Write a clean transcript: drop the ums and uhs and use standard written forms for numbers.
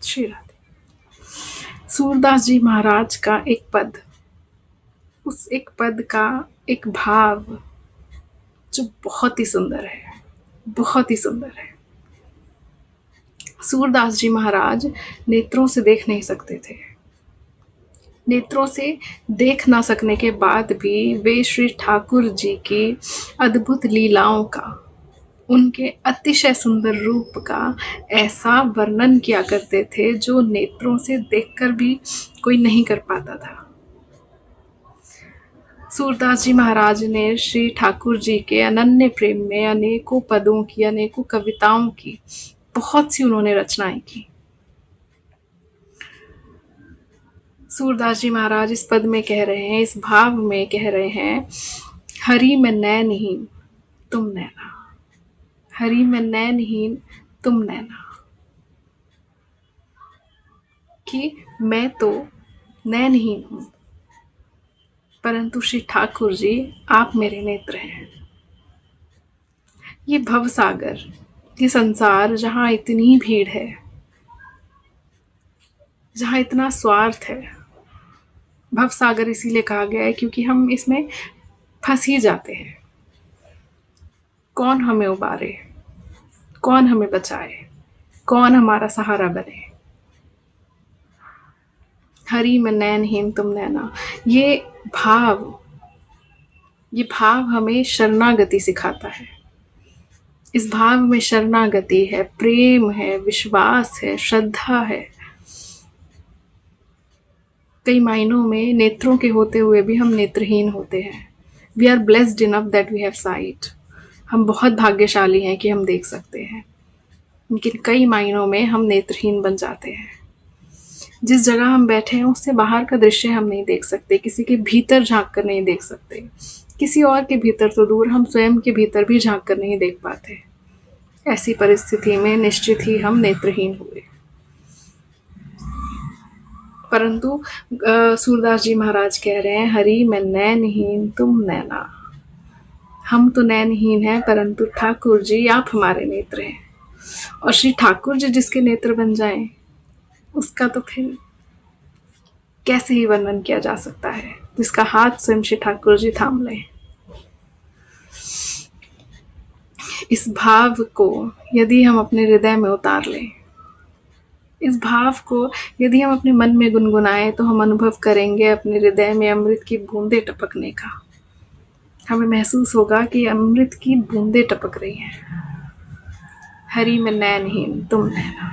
श्री राधे। सूरदास जी महाराज का एक पद, उस एक पद का एक भाव जो बहुत ही सुंदर है, बहुत ही सुंदर है। सूरदास जी महाराज नेत्रों से देख नहीं सकते थे। नेत्रों से देख ना सकने के बाद भी वे श्री ठाकुर जी की अद्भुत लीलाओं का, उनके अतिशय सुंदर रूप का ऐसा वर्णन किया करते थे जो नेत्रों से देखकर भी कोई नहीं कर पाता था। सूरदास जी महाराज ने श्री ठाकुर जी के अनन्य प्रेम में अनेकों पदों की, अनेकों कविताओं की, बहुत सी उन्होंने रचनाएं की। सूरदास जी महाराज इस पद में कह रहे हैं, इस भाव में कह रहे हैं, हरि में नैनहीन तुम नैना, हरि में नैनहीन तुम नैना, कि मैं तो नैनहीन हूं परंतु श्री ठाकुर जी आप मेरे नेत्र हैं। ये भवसागर, ये संसार जहां इतनी भीड़ है, जहां इतना स्वार्थ है, भवसागर इसीलिए कहा गया है क्योंकि हम इसमें फंस ही जाते हैं। कौन हमें उबारे, कौन हमें बचाए, कौन हमारा सहारा बने। हरि में नैनहीन तुम नैना, ये भाव हमें शरणागति सिखाता है। इस भाव में शरणागति है, प्रेम है, विश्वास है, श्रद्धा है। कई मायनों में नेत्रों के होते हुए भी हम नेत्रहीन होते हैं। We are blessed enough that we have sight. हम बहुत भाग्यशाली हैं कि हम देख सकते हैं, लेकिन कई मायनों में हम नेत्रहीन बन जाते हैं। जिस जगह हम बैठे हैं उससे बाहर का दृश्य हम नहीं देख सकते, किसी के भीतर झांक कर नहीं देख सकते, किसी और के भीतर तो दूर, हम स्वयं के भीतर भी झांक कर नहीं देख पाते। ऐसी परिस्थिति में निश्चित ही हम नेत्रहीन हुए। परंतु सूरदास जी महाराज कह रहे हैं, हरि मैं नैनहीन तुम नैना, हम तो नैनहीन हैं परंतु ठाकुर जी आप हमारे नेत्र हैं। और श्री ठाकुर जी जिसके नेत्र बन जाएं, उसका तो फिर कैसे ही वर्णन किया जा सकता है, जिसका हाथ स्वयं श्री ठाकुर जी थाम लें। इस भाव को यदि हम अपने हृदय में उतार लें, इस भाव को यदि हम अपने मन में गुनगुनाएं, तो हम अनुभव करेंगे अपने हृदय में अमृत की बूंदें टपकने का। हमें महसूस होगा कि अमृत की बूंदें टपक रही हैं। हरि में नैनहीन तुम नैना।